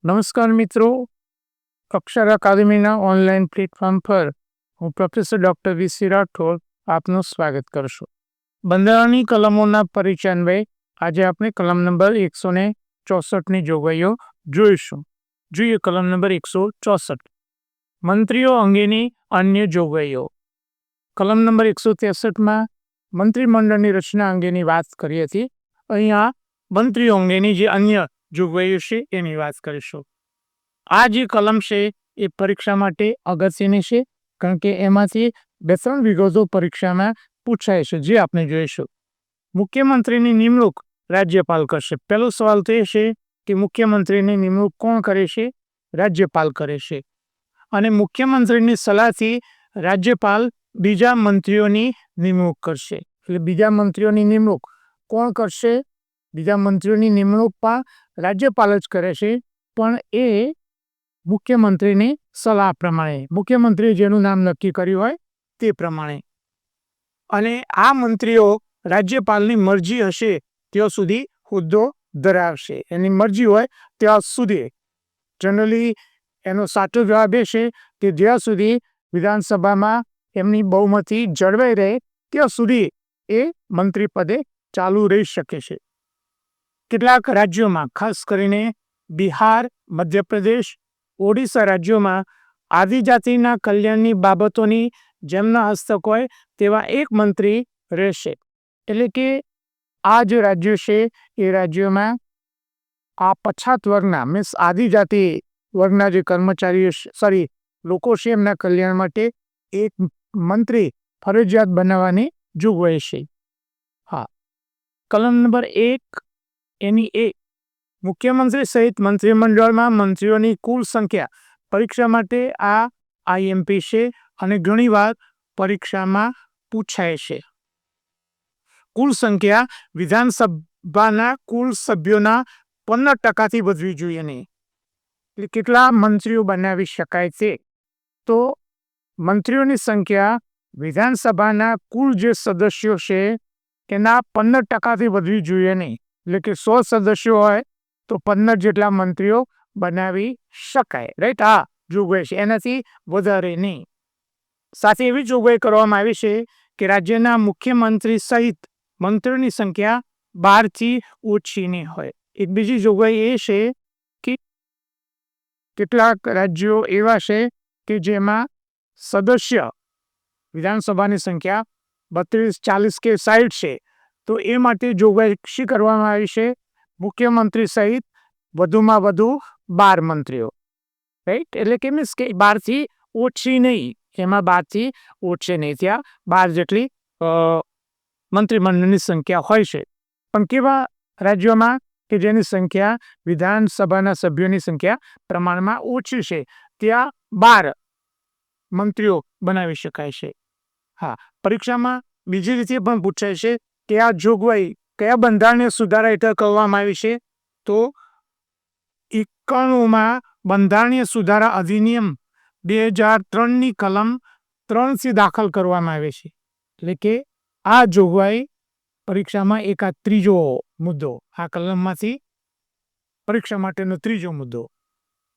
નમસ્કાર મિત્રો, અક્ષર અકાદમીના online platform પર હું પ્રોફેસર ડૉક્ટર વી.સી. રાઠોડ આપનું સ્વાગત કરું છું. બંધારણની કલમોના પરિચય અન્વયે આજે આપણે કલમ નંબર 164ની જોગવાઈઓ જોઈશું. જોઈએ કલમ નંબર 164, મંત્રીઓ અંગેની અન્ય જોગવાઈઓ. કલમ નંબર 163માં મંત્રીમંડળની રચના અંગેની વાત કરી હતી. અહીંયા મંત્રીઓ અંગેની જે અન્ય જોગવાઈઓ છે એની વાત કરીશું. આ જે કલમ છે એ પરીક્ષા માટે અગત્યની છે, કારણ કે એમાંથી 2-3 વિગતો પરીક્ષામાં પૂછાય છે, જે આપણે જોઈશું. મુખ્યમંત્રીની નિમણૂક રાજ્યપાલ કરશે. પહેલો સવાલ તો એ છે કે મુખ્યમંત્રીની નિમણૂક કોણ કરે છે? રાજ્યપાલ કરે છે. અને મુખ્યમંત્રીની સલાહથી રાજ્યપાલ બીજા મંત્રીઓની નિમણૂક કરશે. એટલે બીજા મંત્રીઓની નિમણૂક કોણ કરશે? બીજા મંત્રીઓની નિમણૂક પણ રાજ્યપાલ જ કરે છે, પણ એ મુખ્યમંત્રીની સલાહ પ્રમાણે, મુખ્યમંત્રીએ જેનું નામ નક્કી કર્યું હોય તે પ્રમાણે. અને આ મંત્રીઓ રાજ્યપાલની મરજી હશે ત્યાં સુધી હોદ્દો ધરાવશે. એની મરજી હોય ત્યાં સુધી. જનરલી એનો સાચો જવાબ એ છે કે જ્યાં સુધી વિધાનસભામાં એમની બહુમતી જળવાઈ રહે ત્યાં સુધી એ મંત્રી પદે ચાલુ રહી શકે છે. કેટલાક રાજ્યોમાં, ખાસ કરીને બિહાર, મધ્યપ્રદેશ, ઓડિશા રાજ્યોમાં આદિજાતિના કલ્યાણની બાબતોની જેમના હસ્તક હોય તેવા એક મંત્રી રહેશે. એટલે કે આ જે રાજ્યો છે એ રાજ્યોમાં આ પછાત વર્ગના, મીન્સ આદિજાતિ વર્ગના જે કર્મચારીઓ, લોકો છે, એમના કલ્યાણ માટે એક મંત્રી ફરજિયાત બનાવવાની જોગવાઈ છે. હા, કલમ નંબર 1 એની 1, મુખ્યમંત્રી સહિત મંત્રીમંડળમાં મંત્રીઓની કુલ સંખ્યા. પરીક્ષા માટે આ આઈએમપી છે અને ઘણીવાર પરીક્ષામાં પૂછાય છે. કુલ સંખ્યા વિધાનસભાના કુલ સભ્યોના 15%થી વધવી જોઈએ નહીં. એટલે કેટલા મંત્રીઓ બનાવી શકાય છે? તો મંત્રીઓની સંખ્યા વિધાનસભાના કુલ જે સદસ્યો છે એના 15%થી વધવી જોઈએ નહીં. એટલે કે 100 સદસ્યો હોય તો 15 જેટલા મંત્રીઓ બનાવી શકાય. રાઈટ? આ જોગવાઈ છે, એનાથી વધારે નહીં. સાથે એવી જોગવાઈ કરવામાં આવી છે કે રાજ્યના મુખ્યમંત્રી સહિત મંત્રીઓની સંખ્યા 12થી ઓછી નહીં હોય. એક બીજી જોગવાઈ એ છે કે કેટલાક રાજ્યો એવા છે કે જેમાં સદસ્ય વિધાનસભાની સંખ્યા 32, 40 કે 60 છે, તો એ માટે જોગવાઈ શી કરવામાં આવી છે? મુખ્યમંત્રી સહિત વધુમાં વધુ 12 મંત્રીઓ. રાઈટ? એટલે કે મીન્સ કે 12થી ઓછી નહીં, એમાં 12થી ઓછી નહીં, ત્યાં 12 જેટલી મંત્રીમંડળની સંખ્યા હોય છે. પણ કેવા રાજ્યોમાં કે જેની સંખ્યા વિધાનસભાના સભ્યોની સંખ્યા પ્રમાણમાં ઓછી છે, ત્યાં 12 મંત્રીઓ બનાવી શકાય છે. હા, પરીક્ષામાં બીજી રીતે પણ પૂછાય છે કે આ જોગવાઈ કયા બંધારણીય સુધારા હેઠળ કરવામાં આવી છે? તો 91માં બંધારણીય સુધારા અધિનિયમ 2003ની કલમ 3 દાખલ કરવામાં આવે છે. એટલે કે આ જોગવાઈ પરીક્ષામાં એકાદ ત્રીજો મુદ્દો, આ કલમમાંથી પરીક્ષા માટેનો ત્રીજો મુદ્દો.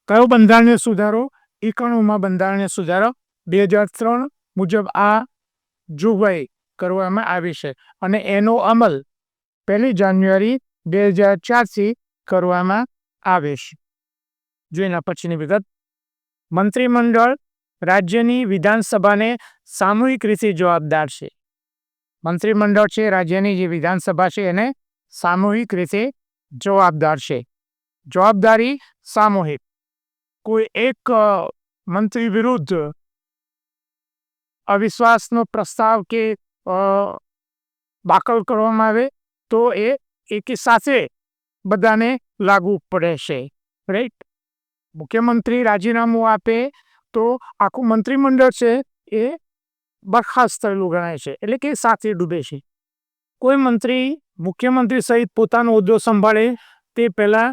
કયો બંધારણીય સુધારો? 91માં બંધારણીય સુધારો 2003 મુજબ આ જોગવાઈ કરવામાં આવી છે અને એનો અમલ 1 જાન્યુઆરી 2004થી કરવામાં આવે છે. જોઈના પછીની વિગત. મંત્રીમંડળ રાજ્યની વિધાનસભાને સામૂહિક રીતે જવાબદાર છે. મંત્રીમંડળ છે, રાજ્યની જે વિધાનસભા છે એને સામૂહિક રીતે જવાબદાર છે. જવાબદારી સામૂહિક. કોઈ એક મંત્રી વિરુદ્ધ અવિશ્વાસનો પ્રસ્તાવ કે દાખલ કરવામાં આવે તો એ એકી સાથે બધાને લાગુ પડે છે. રાઈટ? મુખ્યમંત્રી રાજીનામું આપે તો આખું મંત્રીમંડળ છે એ બરખાસ્ત થયેલું ગણાય છે, એટલે કે સાથે ડૂબે છે. કોઈ મંત્રી મુખ્યમંત્રી સહિત પોતાનો હોદ્દો સંભાળે તે પહેલા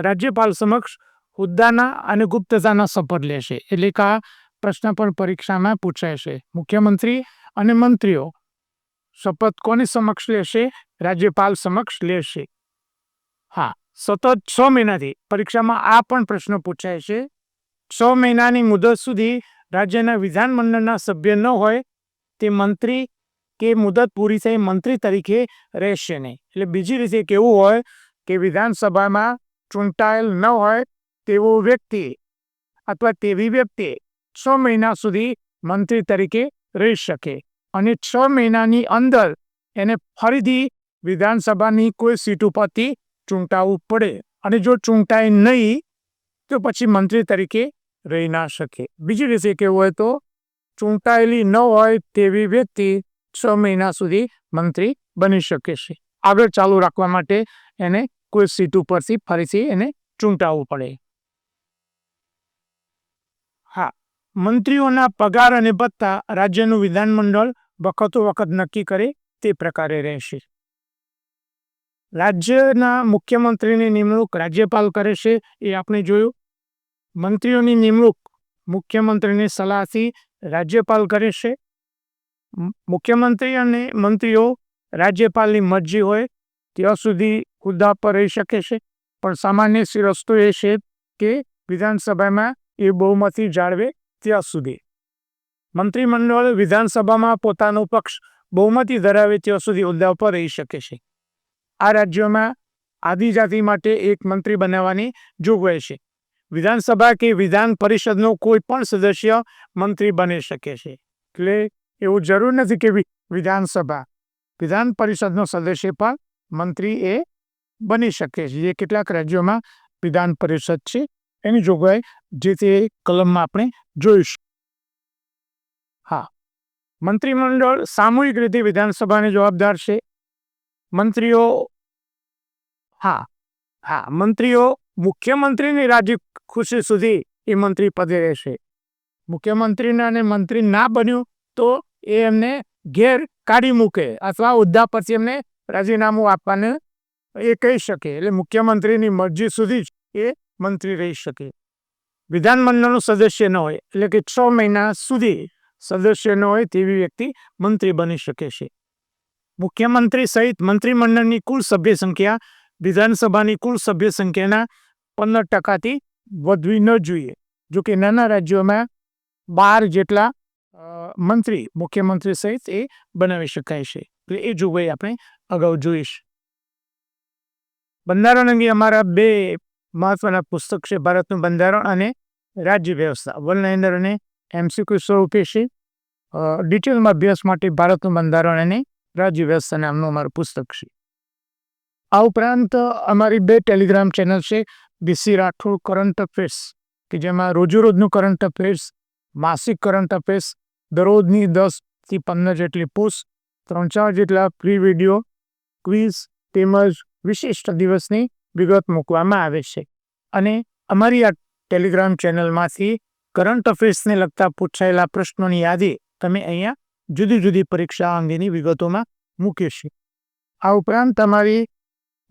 રાજ્યપાલ સમક્ષ હોદ્દાના અને ગુપ્તતાના શપથ લેશે. એટલે કે આ પ્રશ્ન પણ પરીક્ષામાં પૂછાય છે. મુખ્યમંત્રી અને મંત્રીઓ શપથ કોની સમક્ષ લેશે? રાજ્યપાલ સમક્ષ લેશે. હા, સતત 6 મહિનાથી પરીક્ષામાં આ પણ પ્રશ્ન પૂછાય છે. 6 મહિનાની મુદત સુધી રાજ્યના વિધાનમંડળના સભ્ય ન હોય તે મંત્રી કે મુદત પૂરી થઈ મંત્રી તરીકે રહેશે નહીં. એટલે બીજી રીતે કેવું હોય કે વિધાનસભામાં ચૂંટાયેલ ન હોય તેવો વ્યક્તિ અથવા તેવી વ્યક્તિ 6 મહિના સુધી મંત્રી તરીકે રહી શકે અને 6 મહિનાની અંદર એને ફરીથી વિધાનસભાની કોઈ સીટ ઉપરથી ચૂંટાવવું પડે અને જો ચૂંટાય નહીં તો પછી મંત્રી તરીકે રહી ના શકે. બીજી રીતે કેવું હોય તો ચૂંટાયેલી ન હોય તેવી વ્યક્તિ 6 મહિના સુધી મંત્રી બની શકે છે. આગળ ચાલુ રાખવા માટે એને કોઈ સીટ ઉપરથી ફરીથી એને ચૂંટાવવું પડે. હા, મંત્રીઓના પગાર અને ભત્તા રાજ્યનું વિધાનમંડળ વખતો વખત નક્કી કરે તે પ્રકારે રહેશે. રાજ્યના મુખ્યમંત્રીની નિમણૂક રાજ્યપાલ કરે છે એ આપણે જોયું. મંત્રીઓની નિમણૂક મુખ્યમંત્રીની સલાહથી રાજ્યપાલ કરે છે. મુખ્યમંત્રી અને મંત્રીઓ રાજ્યપાલની મરજી હોય ત્યાં સુધી હોદ્દા પર રહી શકે છે, પણ સામાન્ય રસ્તો એ છે કે વિધાનસભામાં એ બહુમતી જાળવે ત્યાં સુધી. મંત્રીમંડળ વિધાનસભામાં પોતાનો પક્ષ બહુમતી ધરાવે ત્યાં સુધી હોદ્દા પર રહી શકે છે. આ રાજ્યોમાં આદિજાતિ માટે એક મંત્રી બનાવવાની જોગવાઈ છે. વિધાનસભા કે વિધાન પરિષદનો કોઈ પણ સદસ્ય મંત્રી બની શકે છે. એટલે એવું જરૂર નથી કે વિધાન પરિષદનો સદસ્ય પણ મંત્રી એ બની શકે છે. જે કેટલાક રાજ્યોમાં વિધાન પરિષદ છે એની જોગવાઈ જે તે કલમમાં આપણે જોઈશું. હા, મંત્રીમંડળ સામૂહિક રીતે વિધાનસભાને જવાબદાર છે. મંત્રીઓ મુખ્યમંત્રીની રાજી ખુશી સુધી એ મંત્રી પદે રહેશે. મુખ્યમંત્રીને અને મંત્રી ના બન્યું તો એ એમને ઘેર કાઢી મૂકે અથવા હોદ્દા પરથી એમને રાજીનામું આપવાને એ કહી શકે. એટલે મુખ્યમંત્રીની મરજી સુધી જ એ મંત્રી રહી શકે. વિધાનમંડળનું સદસ્ય ન હોય એટલે કે 6 મહિના સુધી સદસ્ય ન હોય તેવી વ્યક્તિ મંત્રી બની શકે છે. મુખ્યમંત્રી સહિત મંત્રીમંડળની કુલ સભ્ય સંખ્યા વિધાનસભાની કુલ સભ્ય સંખ્યાના 15% વધવી ન જોઈએ. જો કે નાના રાજ્યોમાં 12 જેટલા મંત્રી મુખ્યમંત્રી સહિત એ બનાવી શકાય છે. એટલે એ જોગવાઈ આપણે અગાઉ જોઈશ. બંધારણ અંગે અમારા 2 મહત્વના પુસ્તક છે, ભારતનું બંધારણ અને રાજ્ય વ્યવસ્થા. વન-લાઇનર અને MCQ સ્વરૂપે છે. ડિટેલમાં અભ્યાસ માટે ભારતનું બંધારણ અને રાજ્ય વ્યવસ્થા નામનું અમારું પુસ્તક છે. આ ઉપરાંત અમારી 2 ટેલિગ્રામ ચેનલ છે, બીસી રાઠોડ કરંટ અફેર્સ, કે જેમાં રોજેરોજનું કરંટ અફેર્સ, માસિક કરંટ અફેર્સ, દરરોજની 10 થી 15 જેટલી પોસ્ટ, 3-4 જેટલા ફ્રી વિડીયો, ક્વિઝ તેમજ વિશિષ્ટ દિવસની વિગત મૂકવામાં આવે છે. અને અમારી આ ટેલિગ્રામ ચેનલમાંથી કરંટ અફેર્સને લગતા પૂછાયેલા પ્રશ્નોની યાદી તમે અહીંયા જુદી જુદી પરીક્ષા અંગેની વિગતોમાં મૂકી છે. આ ઉપરાંત અમારી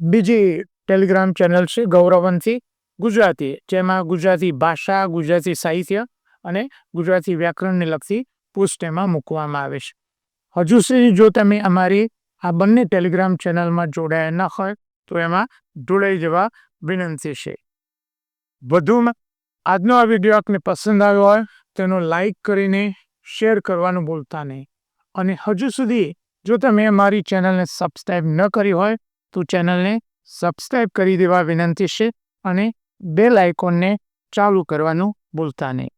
બીજી ટેલિગ્રામ ચેનલ છે ગૌરવંશી ગુજરાતી, જેમાં ગુજરાતી ભાષા, ગુજરાતી સાહિત્ય અને ગુજરાતી વ્યાકરણને લગતી પોસ્ટ એમાં મૂકવામાં આવે છે. હજુ સુધી જો તમે અમારી આ બંને ટેલિગ્રામ ચેનલમાં જોડાયા ન હોય તો એમાં જોડાઈ જવા વિનંતી છે. વધુમાં આજનો આ વિડીયો આપને પસંદ આવ્યો હોય તેનો લાઈક કરીને શેર કરવાનું ભૂલતા નહીં. અને હજુ સુધી જો તમે અમારી ચેનલને સબસ્ક્રાઈબ ન કરી હોય તો ચેનલને સબસ્ક્રાઈબ કરી દેવા વિનંતી છે અને બેલ આઇકોનને ચાલુ કરવાનું ભૂલતા નહીં.